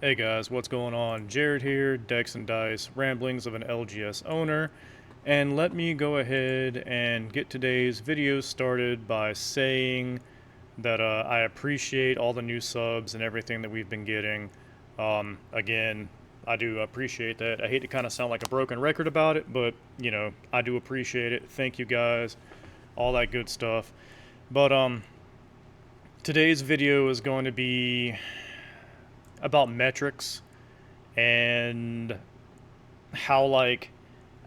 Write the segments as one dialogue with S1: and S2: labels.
S1: Hey guys, what's going on? Jared here, Dex and Dice, Ramblings of an LGS owner, and let me go ahead and get today's video started by saying that I appreciate all the new subs and everything that we've been getting. Again, I do appreciate that. I hate to kind of sound like a broken record about it, but I do appreciate it. Thank you guys, all that good stuff. But today's video is going to be about metrics and how, like,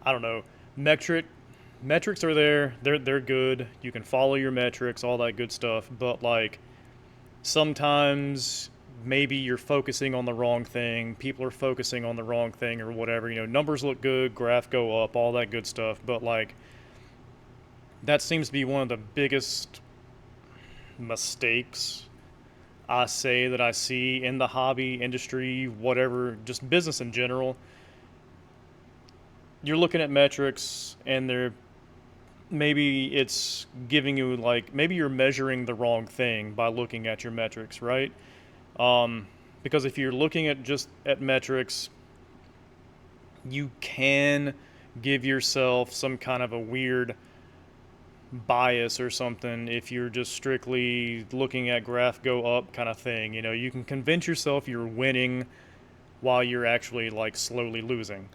S1: I don't know, metrics are there. They're good. You can follow your metrics, all that good stuff. But like sometimes maybe you're focusing on the wrong thing. People are focusing on the wrong thing or whatever. Numbers look good, graph go up, all that good stuff. But like that seems to be one of the biggest mistakes I say that I see in the hobby industry, whatever, just business in general. You're looking at metrics and they're maybe it's giving you, like, maybe you're measuring the wrong thing by looking at your metrics, right? Because if you're looking at just at metrics, you can give yourself some kind of a weird bias or something if you're just strictly looking at graph go up kind of thing. You can convince yourself you're winning while you're actually like slowly losing.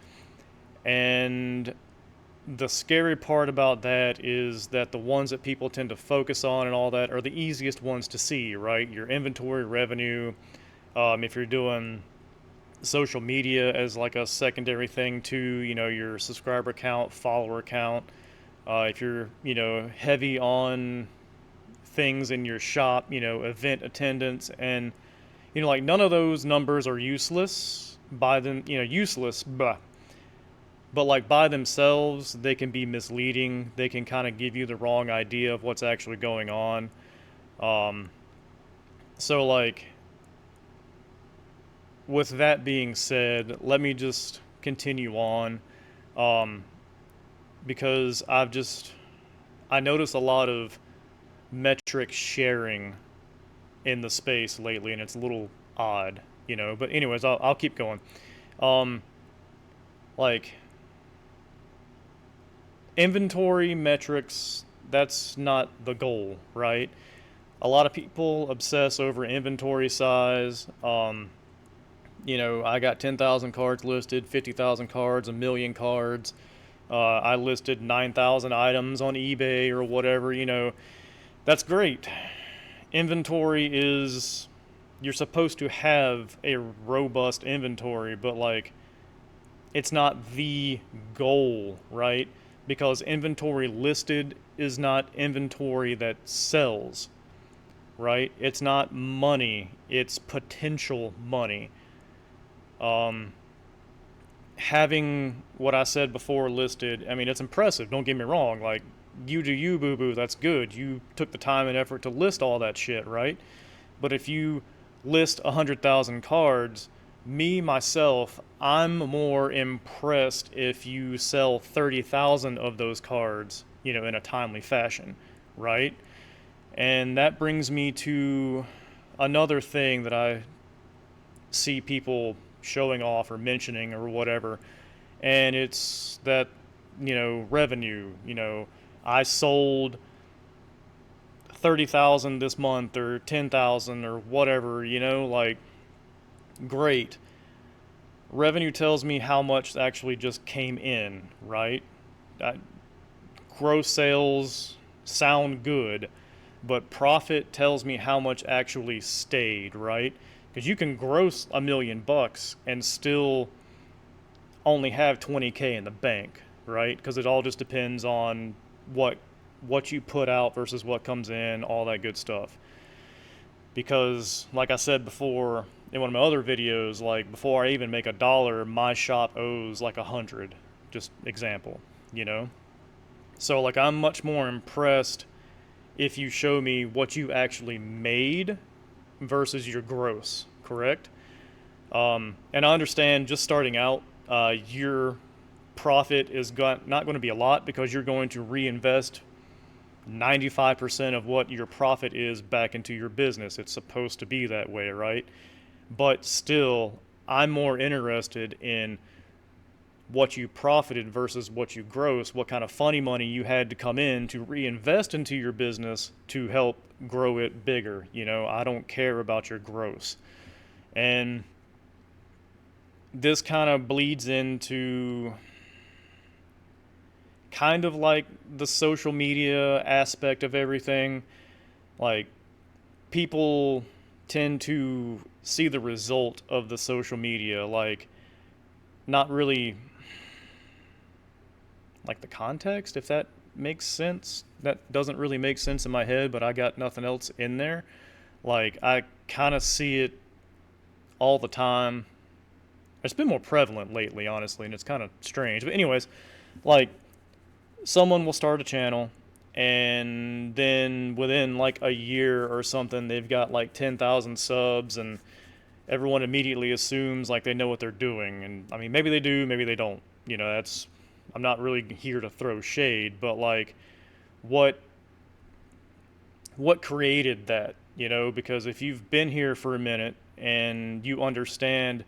S1: And the scary part about that is that the ones that people tend to focus on and all that are the easiest ones to see, right? Your inventory revenue. If you're doing social media as like a secondary thing to, your subscriber count, follower count. If you're, heavy on things in your shop, event attendance, and, like none of those numbers are useless by them, useless, but like by themselves, they can be misleading. They can kind of give you the wrong idea of what's actually going on. Um, so like, with that being said, let me just continue on, um, because I notice a lot of metric sharing in the space lately, and it's a little odd. But anyways, I'll keep going. Um, like inventory metrics, that's not the goal, right? A lot of people obsess over inventory size. I got 10,000 cards listed, 50,000 cards, a million cards. I listed 9,000 items on eBay or whatever. That's great. Inventory is, you're supposed to have a robust inventory, but like, it's not the goal, right? Because inventory listed is not inventory that sells, right? It's not money, it's potential money. Um, Having what I said before listed, I mean, it's impressive, don't get me wrong. Like, you do you, boo boo, that's good. You took the time and effort to list all that shit, right? But if you list 100,000 cards, me, myself, I'm more impressed if you sell 30,000 of those cards, in a timely fashion, right? And that brings me to another thing that I see people showing off or mentioning or whatever, and it's that, revenue. I sold 30,000 this month or 10,000 or whatever, like, great. Revenue tells me how much actually just came in, right? Uh, Gross sales sound good, but profit tells me how much actually stayed, right? Because you can gross $1 million and still only have 20K in the bank, right? Because it all just depends on what what you put out versus what comes in, all that good stuff. Because, like I said before in one of my other videos, like before I even make $1, my shop owes like 100. Just example, you know. So like I'm much more impressed if you show me what you actually made versus your gross, correct? And I understand just starting out, your profit is not going to be a lot because you're going to reinvest 95% of what your profit is back into your business. It's supposed to be that way, right? But still, I'm more interested in what you profited versus what you gross, what kind of funny money you had to come in to reinvest into your business to help grow it bigger. I don't care about your gross. And this kind of bleeds into kind of like the social media aspect of everything. Like, people tend to see the result of the social media, like, not really like the context, if that makes sense. That doesn't really make sense in my head, but I got nothing else in there. Like, I kind of see it all the time. It's been more prevalent lately, honestly, and it's kind of strange. But anyways, like, someone will start a channel, and then within like a year or something, they've got like 10,000 subs, and everyone immediately assumes like they know what they're doing. And I mean, maybe they do, maybe they don't. That's, I'm not really here to throw shade, but like, what what created that? Because if you've been here for a minute and you understand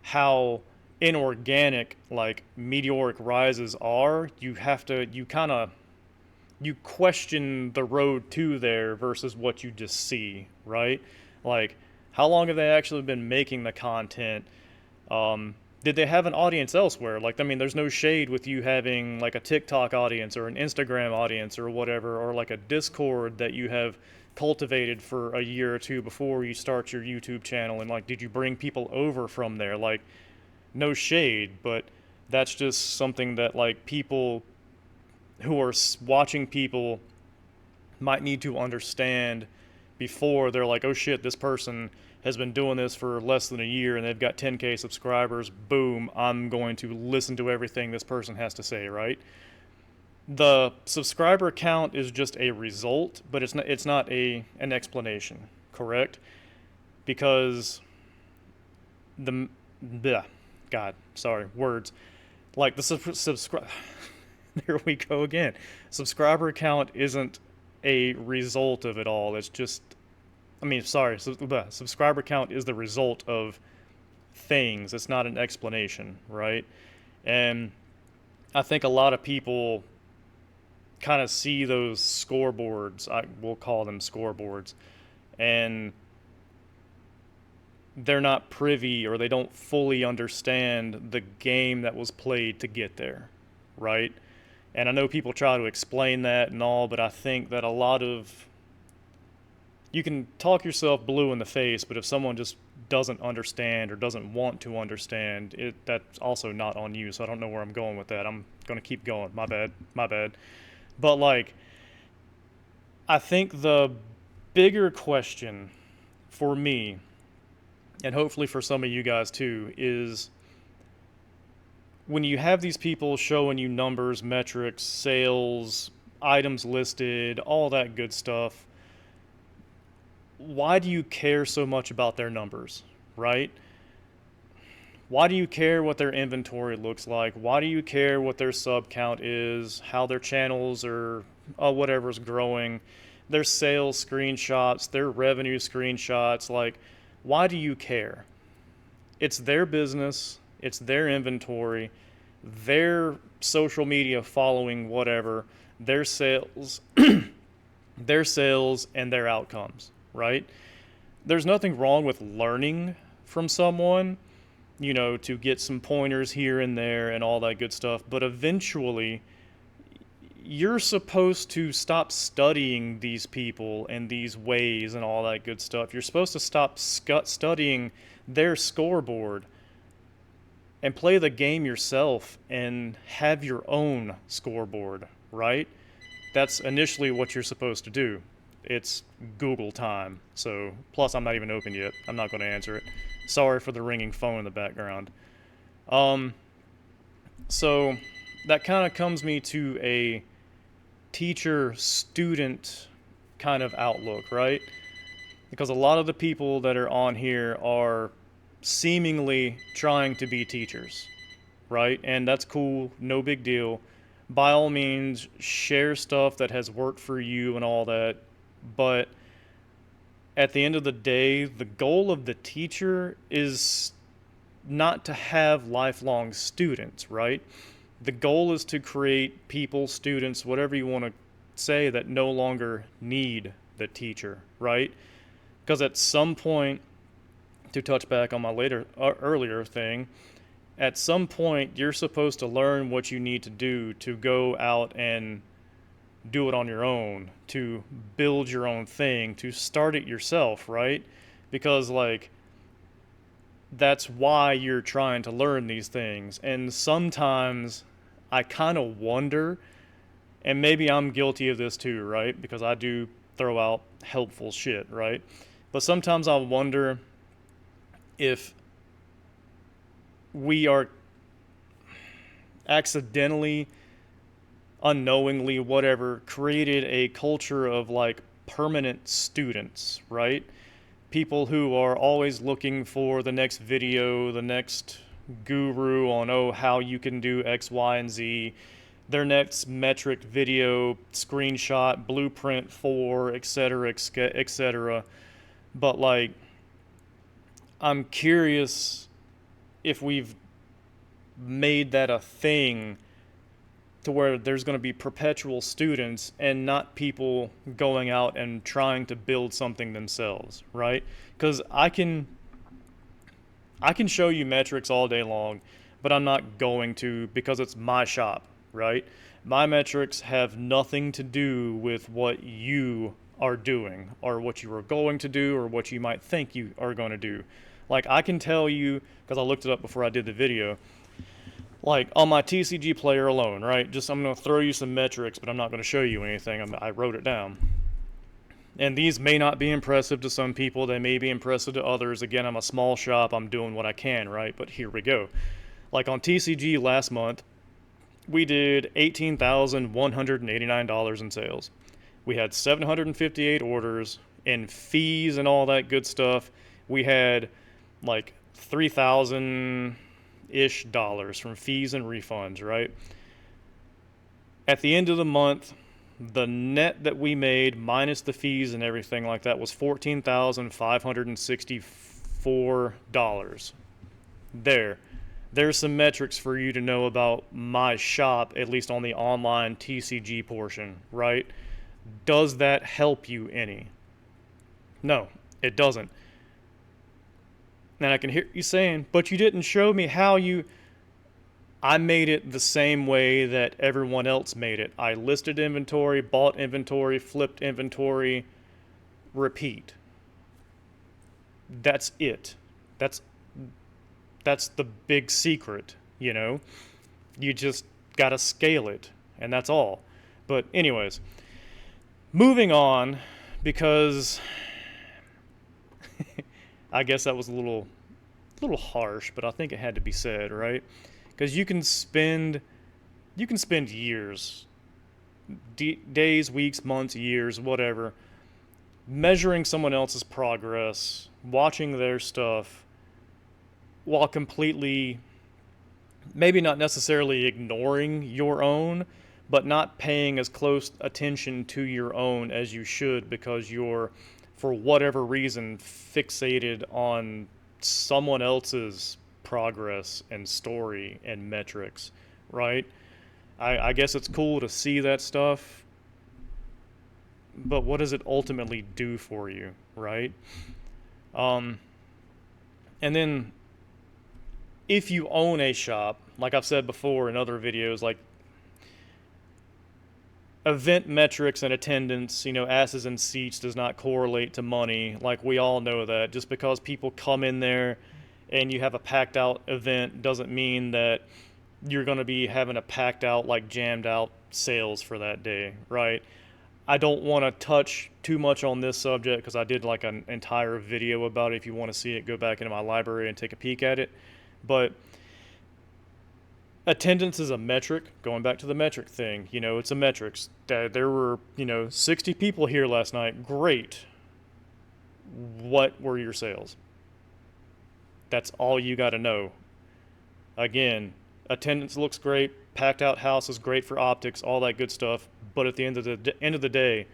S1: how inorganic like meteoric rises are, you question the road to there versus what you just see, right? Like, how long have they actually been making the content? Did they have an audience elsewhere? Like, I mean, there's no shade with you having like a TikTok audience or an Instagram audience or whatever, or like a Discord that you have cultivated for a year or two before you start your YouTube channel. And like, did you bring people over from there? Like, no shade, but that's just something that like people who are watching people might need to understand before they're like, oh shit, this person has been doing this for less than a year and they've got 10K subscribers. Boom, I'm going to listen to everything this person has to say, right? The subscriber count is just a result, but it's not an explanation, correct? Because the bleh, God, sorry, words. Like the subscribe there we go again. Subscriber count isn't a result of it all. It's just, I mean, sorry, subscriber count is the result of things. It's not an explanation, right? And I think a lot of people kind of see those scoreboards, we'll call them scoreboards, and they're not privy or they don't fully understand the game that was played to get there, right? And I know people try to explain that and all, but I think that a lot of, you can talk yourself blue in the face, but if someone just doesn't understand or doesn't want to understand it, that's also not on you. So I don't know where I'm going with that. I'm going to keep going. My bad. My bad. But like, I think the bigger question for me, and hopefully for some of you guys too, is when you have these people showing you numbers, metrics, sales, items listed, all that good stuff, why do you care so much about their numbers, right? Why do you care what their inventory looks like? Why do you care what their sub count is, how their channels or whatever's growing, their sales screenshots, their revenue screenshots? Like, why do you care? It's their business, it's their inventory, their social media following, whatever, their sales, their sales and their outcomes, right? There's nothing wrong with learning from someone, to get some pointers here and there and all that good stuff, but eventually you're supposed to stop studying these people and these ways and all that good stuff. You're supposed to stop studying their scoreboard and play the game yourself and have your own scoreboard, right? That's initially what you're supposed to do. It's Google time. So, plus I'm not even open yet. I'm not going to answer it. Sorry for the ringing phone in the background. So that kind of comes me to a teacher-student kind of outlook, right? Because a lot of the people that are on here are seemingly trying to be teachers, right? And that's cool, no big deal. By all means, share stuff that has worked for you and all that. But at the end of the day, the goal of the teacher is not to have lifelong students, right? The goal is to create people, students, whatever you want to say, that no longer need the teacher, right? Because at some point, to touch back on my earlier thing, at some point you're supposed to learn what you need to do to go out and do it on your own, to build your own thing, to start it yourself, right? Because like that's why you're trying to learn these things. And sometimes I kind of wonder, and maybe I'm guilty of this too, right? Because I do throw out helpful shit, right? But sometimes I wonder if we are accidentally, unknowingly, whatever, created a culture of like permanent students, right? People who are always looking for the next video, the next guru on, oh, how you can do X, Y, and Z, their next metric video, screenshot, blueprint for, etc., etc. But like, I'm curious if we've made that a thing to where there's going to be perpetual students and not people going out and trying to build something themselves, right? Because I can show you metrics all day long, but I'm not going to, because it's my shop, right? My metrics have nothing to do with what you are doing or what you are going to do or what you might think you are going to do. Like I can tell you, because I looked it up before I did the video, like on my TCG player alone, right? Just I'm going to throw you some metrics, but I'm not going to show you anything. I wrote it down. And these may not be impressive to some people. They may be impressive to others. Again, I'm a small shop. I'm doing what I can, right? But here we go. Like on TCG last month, we did $18,189 in sales. We had 758 orders, and fees and all that good stuff. We had like 3,000-ish dollars from fees and refunds, right? At the end of the month, the net that we made minus the fees and everything like that was $14,564. There's some metrics for you to know about my shop, at least on the online TCG portion, right? Does that help you any? No, it doesn't. And I can hear you saying, but you didn't show me how you... I made it the same way that everyone else made it. I listed inventory, bought inventory, flipped inventory, repeat. That's it. That's the big secret, you know? You just gotta scale it, and that's all. But anyways, moving on, because I guess that was a little harsh, but I think it had to be said, right? Because you can spend years, days, weeks, months, years, whatever, measuring someone else's progress, watching their stuff, while completely, maybe not necessarily ignoring your own, but not paying as close attention to your own as you should, because you're, for whatever reason, fixated on someone else's progress and story and metrics, right? I guess it's cool to see that stuff, but what does it ultimately do for you, right? And then if you own a shop, like I've said before in other videos, like event metrics and attendance, asses and seats does not correlate to money. Like we all know that. Just because people come in there and you have a packed out event doesn't mean that you're going to be having a packed out, like jammed out sales for that day, right? I don't want to touch too much on this subject because I did like an entire video about it. If you want to see it, go back into my library and take a peek at it. But attendance is a metric. Going back to the metric thing, it's a metrics. There were, 60 people here last night. Great. What were your sales? That's all you got to know. Again, attendance looks great. Packed out house is great for optics, all that good stuff. But at the end of the day,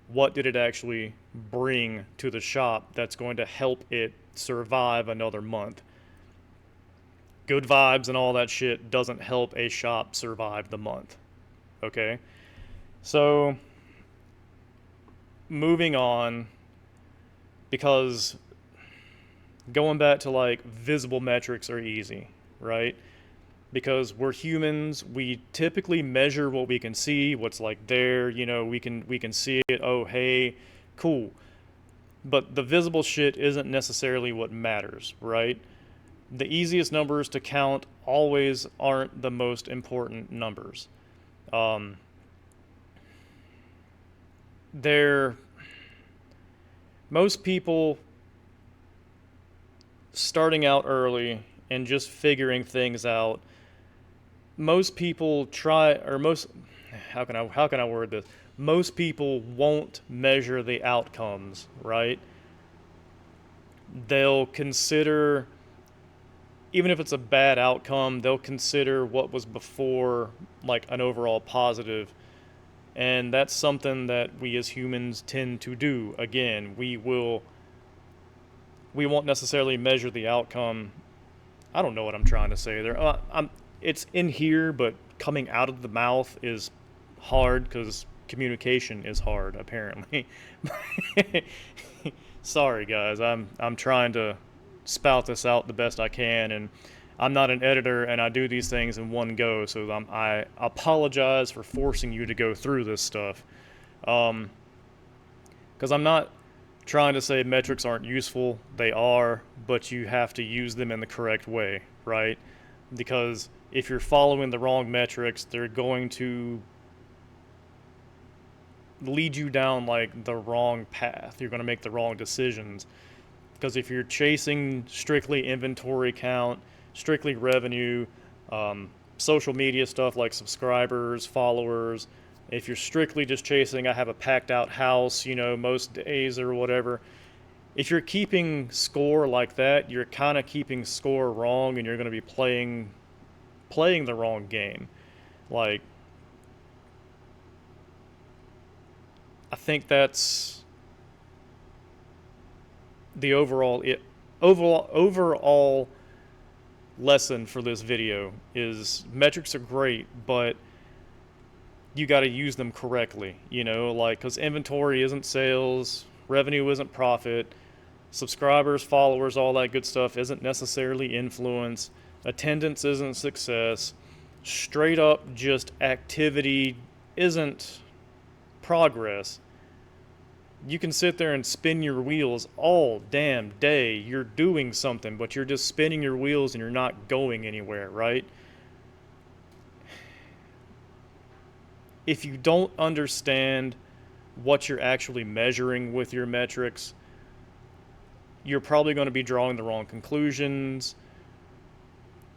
S1: what did it actually bring to the shop that's going to help it survive another month? good vibes and all that shit doesn't help a shop survive the month. Okay? So, moving on, because going back to like visible metrics are easy, right? Because we're humans, we typically measure what we can see, what's like there, we can see it, oh hey, cool. But the visible shit isn't necessarily what matters, right? The easiest numbers to count always aren't the most important numbers. Um, they're most people starting out early and just figuring things out. Most people try, or most, how can I word this? Most people won't measure the outcomes, right? They'll consider, even if it's a bad outcome, they'll consider what was before like an overall positive. And that's something that we as humans tend to do. Again, we won't necessarily measure the outcome. I don't know what I'm trying to say there. It's in here, but coming out of the mouth is hard because communication is hard, apparently. Sorry, guys. I'm trying to spout this out the best I can, and I'm not an editor, and I do these things in one go. So I apologize for forcing you to go through this stuff, because I'm not trying to say metrics aren't useful. They are, but you have to use them in the correct way, right? Because if you're following the wrong metrics, they're going to lead you down like the wrong path. You're going to make the wrong decisions. Because if you're chasing strictly inventory count, strictly revenue, social media stuff like subscribers, followers, if you're strictly just chasing, I have a packed out house, most days or whatever, if you're keeping score like that, you're kind of keeping score wrong and you're going to be playing the wrong game. Like, I think that's the overall lesson for this video is metrics are great, but you got to use them correctly, like, because inventory isn't sales, revenue isn't profit, subscribers, followers, all that good stuff isn't necessarily influence, attendance isn't success, straight up just activity isn't progress. You can sit there and spin your wheels all damn day. You're doing something, but you're just spinning your wheels and you're not going anywhere, right? If you don't understand what you're actually measuring with your metrics, you're probably going to be drawing the wrong conclusions,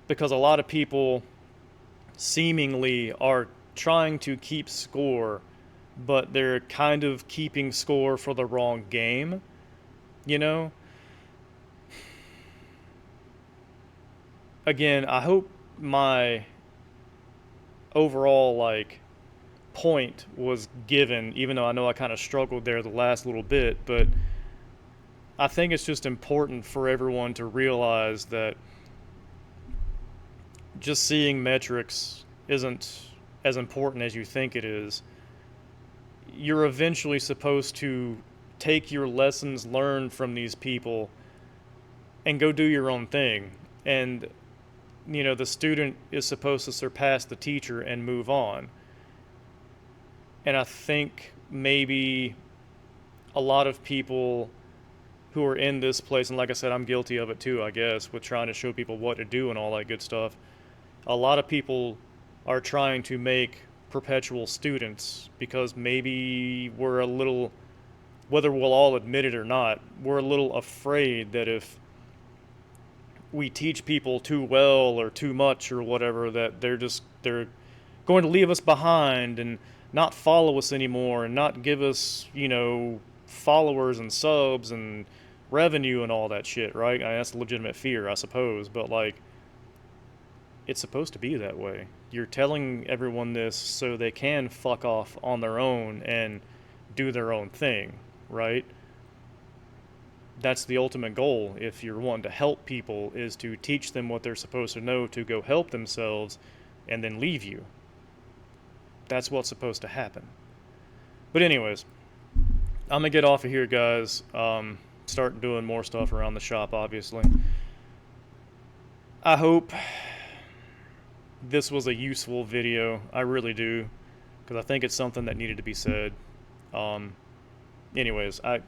S1: because a lot of people seemingly are trying to keep score, but they're kind of keeping score for the wrong game, you know? Again, I hope my overall, like, point was given, even though I know I kind of struggled there the last little bit, but I think it's just important for everyone to realize that just seeing metrics isn't as important as you think it is. You're eventually supposed to take your lessons learned from these people and go do your own thing. And, the student is supposed to surpass the teacher and move on. And I think maybe a lot of people who are in this place, and like I said, I'm guilty of it too, I guess, with trying to show people what to do and all that good stuff. A lot of people are trying to make perpetual students because maybe we're a little, whether we'll all admit it or not, we're a little afraid that if we teach people too well or too much or whatever, that they're going to leave us behind and not follow us anymore and not give us, followers and subs and revenue and all that shit, right? I mean, that's a legitimate fear, I suppose, but like, it's supposed to be that way. You're telling everyone this so they can fuck off on their own and do their own thing, right? that's the ultimate goal. If you're wanting to help people, is to teach them what they're supposed to know to go help themselves and then leave you. That's what's supposed to happen. But anyways, I'm gonna get off of here, guys. Start doing more stuff around the shop, obviously. I hope this was a useful video. I really do, because I think it's something that needed to be said. Um, anyways, I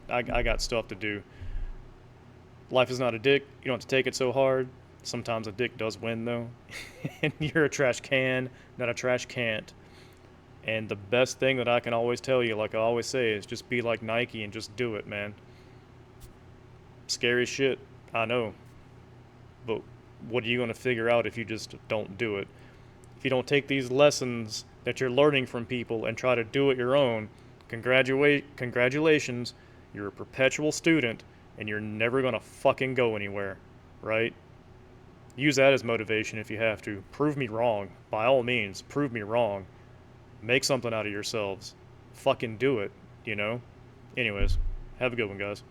S1: got stuff to do. Life is not a dick. You don't have to take it so hard. Sometimes a dick does win, though. And you're a trash can, not a trash can't. And the best thing that I can always tell you, like I always say, is just be like Nike and just do it, man. Scary shit, I know. But what are you going to figure out if you just don't do it? If you don't take these lessons that you're learning from people and try to do it your own, congratulations, you're a perpetual student and you're never going to fucking go anywhere, right? Use that as motivation if you have to. Prove me wrong. By all means, prove me wrong. Make something out of yourselves. Fucking do it, you know? Anyways, have a good one, guys.